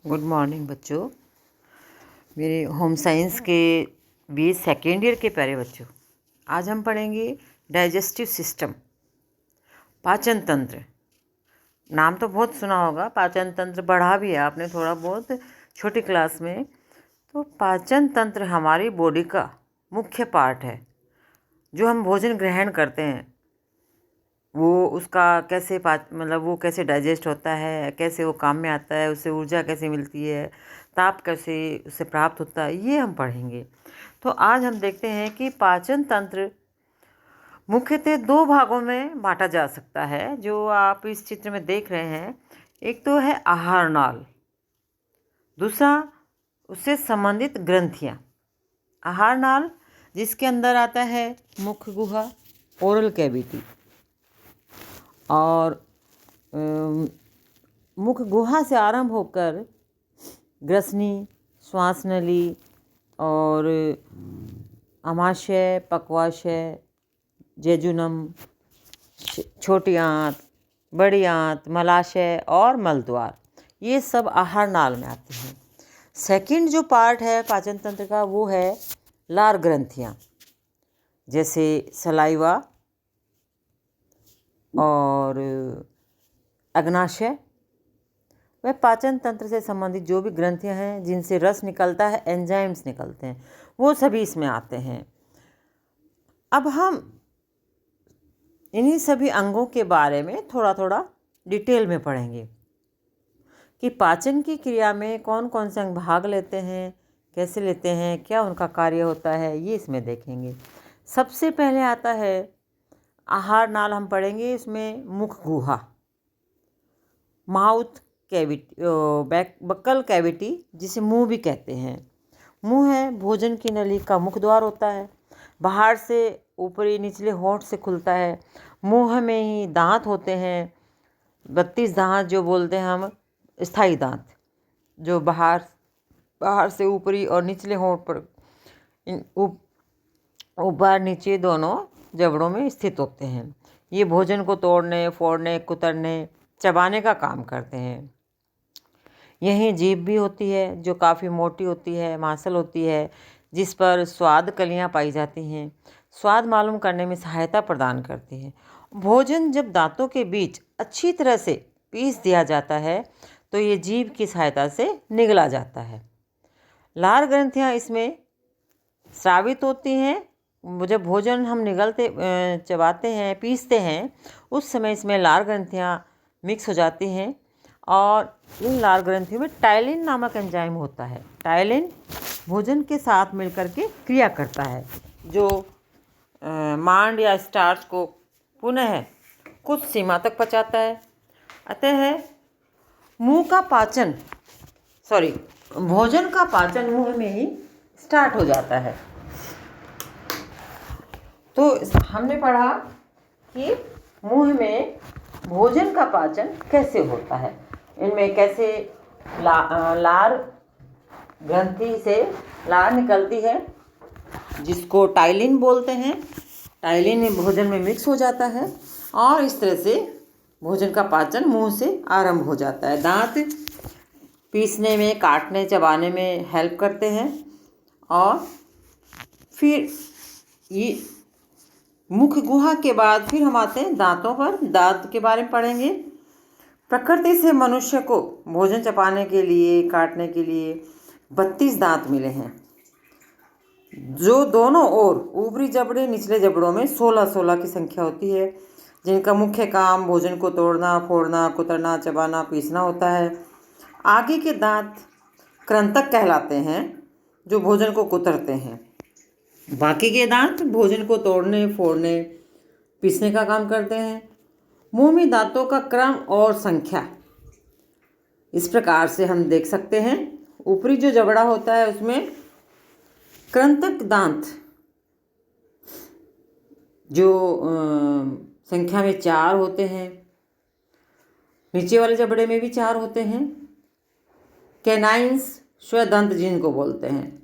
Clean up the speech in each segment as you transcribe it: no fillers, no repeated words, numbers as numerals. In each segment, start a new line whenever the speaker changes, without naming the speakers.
Good morning बच्चों। मेरे home science के BA सेकेंड ईयर के प्यारे बच्चों, आज हम पढ़ेंगे डाइजेस्टिव सिस्टम, पाचन तंत्र। नाम तो बहुत सुना होगा, पाचन तंत्र पढ़ा भी है आपने थोड़ा बहुत छोटी क्लास में। तो पाचन तंत्र हमारी बॉडी का मुख्य पार्ट है। जो हम भोजन ग्रहण करते हैं वो उसका कैसे वो कैसे डाइजेस्ट होता है, कैसे वो काम में आता है, उससे ऊर्जा कैसे मिलती है, ताप कैसे उससे प्राप्त होता है, ये हम पढ़ेंगे। तो आज हम देखते हैं कि पाचन तंत्र मुख्यतः दो भागों में बांटा जा सकता है, जो आप इस चित्र में देख रहे हैं। एक तो है आहार नाल, दूसरा उससे संबंधित ग्रंथियाँ। आहार नाल जिसके अंदर आता है मुख गुहा, ओरल कैविटी, और मुख गुहा से आरंभ होकर ग्रसनी, श्वास नली और आमाशय, पक्वाशय, जेजुनम, छोटी आंत, बड़ी आंत, मलाशय और मलद्वार, ये सब आहार नाल में आते हैं। सेकंड जो पार्ट है पाचन तंत्र का वो है लार ग्रंथियाँ, जैसे सलाइवा और अग्नाशय। वह पाचन तंत्र से संबंधित जो भी ग्रंथियां हैं जिनसे रस निकलता है, एंजाइम्स निकलते हैं, वो सभी इसमें आते हैं। अब हम इन्हीं सभी अंगों के बारे में थोड़ा थोड़ा डिटेल में पढ़ेंगे कि पाचन की क्रिया में कौन कौन से अंग भाग लेते हैं, कैसे लेते हैं, क्या उनका कार्य होता है, ये इसमें देखेंगे। सबसे पहले आता है आहार नाल, हम पढ़ेंगे इसमें मुख गुहा, माउथ कैविटी, बक्कल कैविटी जिसे मुंह भी कहते हैं। मुंह है भोजन की नली का मुख द्वार होता है, बाहर से ऊपरी निचले होंठ से खुलता है। मुंह में ही दांत होते हैं, 32 दांत जो बोलते हैं हम, स्थायी दांत, जो बाहर से ऊपरी और निचले होंठ पर ऊपर नीचे दोनों जबड़ों में स्थित होते हैं। ये भोजन को तोड़ने, फोड़ने, कुतरने, चबाने का काम करते हैं। यहीं जीभ भी होती है जो काफ़ी मोटी होती है, मांसल होती है, जिस पर स्वाद कलियां पाई जाती हैं, स्वाद मालूम करने में सहायता प्रदान करती है। भोजन जब दांतों के बीच अच्छी तरह से पीस दिया जाता है तो ये जीभ की सहायता से निगला जाता है। लार ग्रंथियाँ इसमें स्रावित होती हैं। जब भोजन हम चबाते हैं, पीसते हैं, उस समय इसमें लार ग्रंथियाँ मिक्स हो जाती हैं और इन लार ग्रंथियों में टाइलिन नामक एंजाइम होता है। टाइलिन भोजन के साथ मिलकर के क्रिया करता है, जो मांड या स्टार्च को पुनः कुछ सीमा तक पचाता है। अतः भोजन का पाचन मुंह में ही स्टार्ट हो जाता है। तो हमने पढ़ा कि मुंह में भोजन का पाचन कैसे होता है, इनमें कैसे लार ग्रंथि से लार निकलती है जिसको टाइलिन बोलते हैं। टाइलिन भोजन में मिक्स हो जाता है और इस तरह से भोजन का पाचन मुंह से आरंभ हो जाता है। दांत पीसने में, काटने, चबाने में हेल्प करते हैं। और फिर ये मुख गुहा के बाद फिर हम आते हैं दांतों पर। दांत के बारे में पढ़ेंगे। प्रकृति से मनुष्य को भोजन चबाने के लिए, काटने के लिए 32 दांत मिले हैं, जो दोनों ओर ऊपरी जबड़े, निचले जबड़ों में 16-16 की संख्या होती है, जिनका मुख्य काम भोजन को तोड़ना, फोड़ना, कुतरना, चबाना, पीसना होता है। आगे के दांत कृंतक कहलाते हैं, जो भोजन को कुतरते हैं। बाकी के दांत भोजन को तोड़ने, फोड़ने, पीसने का काम करते हैं। मुंह में दांतों का क्रम और संख्या इस प्रकार से हम देख सकते हैं। ऊपरी जो जबड़ा होता है उसमें कृंतक दांत जो संख्या में 4 होते हैं। नीचे वाले जबड़े में भी 4 होते हैं। कैनाइन्स, स्वदंत जिनको बोलते हैं,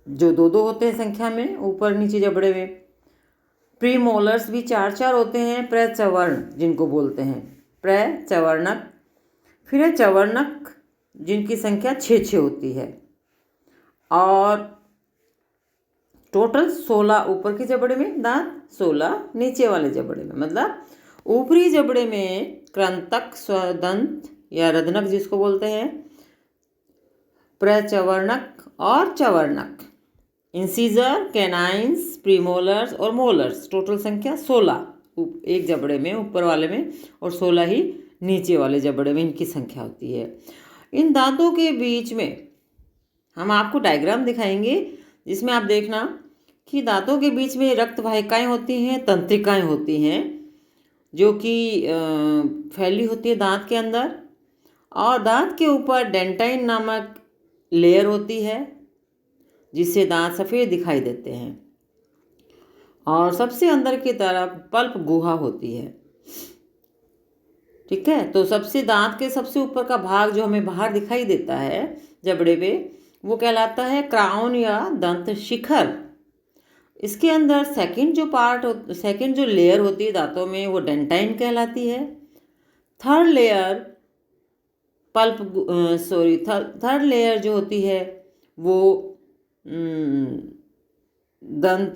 जो 2-2 होते हैं संख्या में ऊपर नीचे जबड़े में। प्रीमोलर्स भी 4-4 होते हैं। प्रचवर्ण जिनको बोलते हैं, प्रचवर्णक। फिर है चवर्णक, जिनकी संख्या 6 होती है, और टोटल 16 ऊपर के जबड़े में दांत, 16 नीचे वाले जबड़े में। मतलब ऊपरी जबड़े में कृंतक, स्वदंत या रदनक जिसको बोलते हैं, प्रचवर्णक और चवर्णक, इंसीजर, कैनाइंस, प्रीमोलर्स और मोलर्स। टोटल संख्या 16 एक जबड़े में ऊपर वाले में और 16 ही नीचे वाले जबड़े में इनकी संख्या होती है। इन दांतों के बीच में हम आपको डायग्राम दिखाएंगे, जिसमें आप देखना कि दांतों के बीच में रक्त वाहिकाएँ होती हैं, तंत्रिकाएँ होती हैं, जो कि फैली होती है दांत के अंदर, और दांत के ऊपर डेंटाइन नामक लेयर होती है, जिससे दांत सफ़ेद दिखाई देते हैं, और सबसे अंदर की तरफ पल्प गुहा होती है। ठीक है, तो सबसे दांत के सबसे ऊपर का भाग जो हमें बाहर दिखाई देता है जबड़े पे, वो कहलाता है क्राउन या दंत शिखर। इसके अंदर सेकंड जो लेयर होती है दांतों में, वो डेंटाइन कहलाती है। थर्ड लेयर जो होती है वो दंत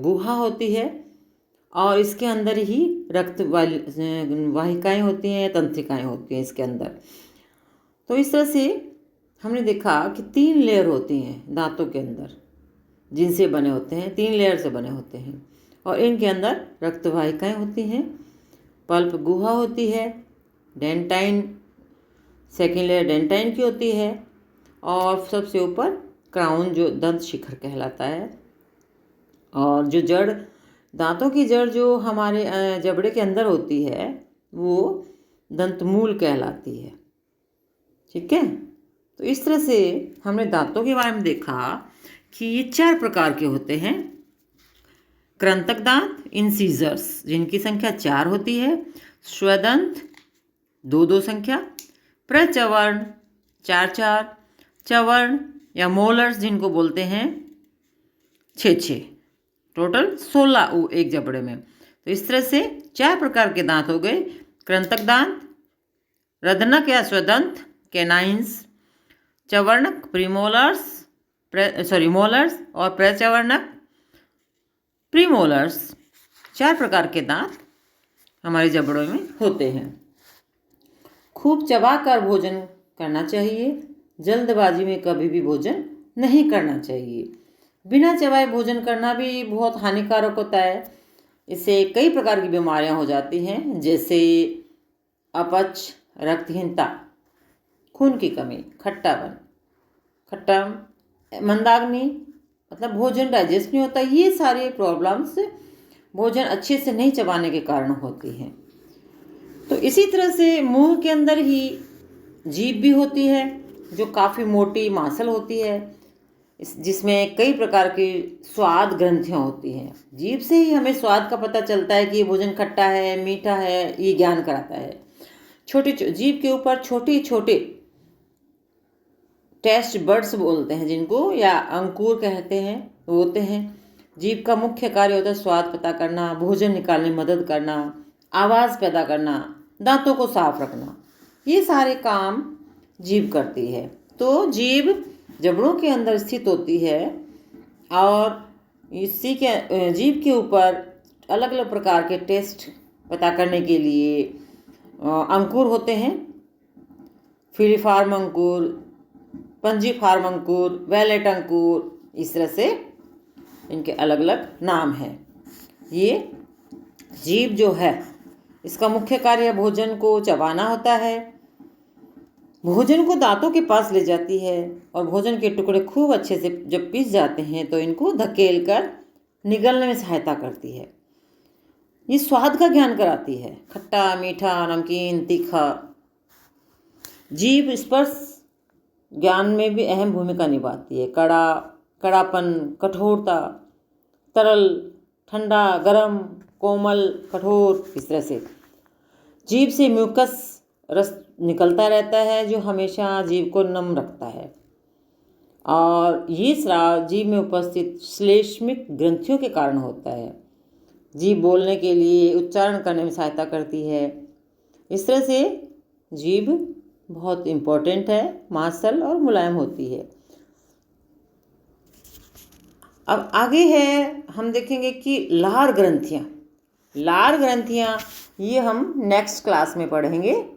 गुहा होती है, और इसके अंदर ही रक्त वाहिकाएँ होती हैं, तंत्रिकाएँ होती हैं इसके अंदर। तो इस तरह से हमने देखा कि 3 लेयर होती हैं दांतों के अंदर, जिनसे बने होते हैं, 3 लेयर से बने होते हैं, और इनके अंदर रक्त वाहिकाएँ होती हैं, पल्प गुहा होती है, डेंटाइन, सेकेंड लेयर डेंटाइन की होती है, और सबसे ऊपर क्राउन जो दंत शिखर कहलाता है। और जो जड़, दांतों की जड़ जो हमारे जबड़े के अंदर होती है, वो दंतमूल कहलाती है। ठीक है, तो इस तरह से हमने दांतों के बारे में देखा कि ये 4 प्रकार के होते हैं। कृंतक दांत, इंसीजर्स, जिनकी संख्या 4 होती है, स्वदंत 2 संख्या, प्रचवर्ण 4, चवर्ण या मोलर्स जिनको बोलते हैं 6, टोटल 16 एक जबड़े में। तो इस तरह से 4 प्रकार के दांत हो गए: कृंतक दांत, रदनक या स्वदंत, कैनाइंस, चवर्णक, मोलर्स, और प्रचवर्णक, प्रीमोलर्स। 4 प्रकार के दांत हमारे जबड़ों में होते हैं। खूब चबाकर भोजन करना चाहिए, जल्दबाजी में कभी भी भोजन नहीं करना चाहिए। बिना चबाए भोजन करना भी बहुत हानिकारक होता है। इससे कई प्रकार की बीमारियां हो जाती हैं, जैसे अपच, रक्तहीनता, खून की कमी, मंदाग्नि, मतलब भोजन डाइजेस्ट नहीं होता। ये सारे प्रॉब्लम्स भोजन अच्छे से नहीं चबाने के कारण होती हैं। तो इसी तरह से मुंह के अंदर ही जीभ भी होती है, जो काफ़ी मोटी मांसल होती है, जिसमें कई प्रकार की स्वाद ग्रंथियाँ होती हैं। जीभ से ही हमें स्वाद का पता चलता है कि ये भोजन खट्टा है, मीठा है, ये ज्ञान कराता है। जीभ के ऊपर छोटे छोटे टेस्ट बड्स बोलते हैं जिनको, या अंकुर कहते हैं, होते हैं। जीभ का मुख्य कार्य होता है स्वाद पता करना, भोजन निकालने में मदद करना, आवाज़ पैदा करना, दांतों को साफ रखना। ये सारे काम जीभ करती है। तो जीभ जबड़ों के अंदर स्थित होती है, और जीभ के ऊपर अलग अलग प्रकार के टेस्ट पता करने के लिए अंकुर होते हैं। फिलीफार्म अंकुर, पंजीफार्म अंकुर, वैलेट अंकुर, इस तरह से इनके अलग अलग नाम हैं। ये जीभ जो है, इसका मुख्य कार्य भोजन को चबाना होता है। भोजन को दांतों के पास ले जाती है, और भोजन के टुकड़े खूब अच्छे से जब पिस जाते हैं तो इनको धकेल कर निगलने में सहायता करती है। ये स्वाद का ज्ञान कराती है, खट्टा, मीठा, नमकीन, तीखा। जीभ स्पर्श ज्ञान में भी अहम भूमिका निभाती है। कड़ापन, कठोरता, तरल, ठंडा, गरम, कोमल, कठोर, इस तरह से जीभ से म्यूकस रस निकलता रहता है, जो हमेशा जीभ को नम रखता है। और ये स्राव जीभ में उपस्थित श्लेष्मिक ग्रंथियों के कारण होता है। जीभ बोलने के लिए, उच्चारण करने में सहायता करती है। इस तरह से जीभ बहुत इम्पोर्टेंट है, मांसल और मुलायम होती है। अब आगे है, हम देखेंगे कि लार ग्रंथियाँ। लार ग्रंथियाँ ये हम नेक्स्ट क्लास में पढ़ेंगे।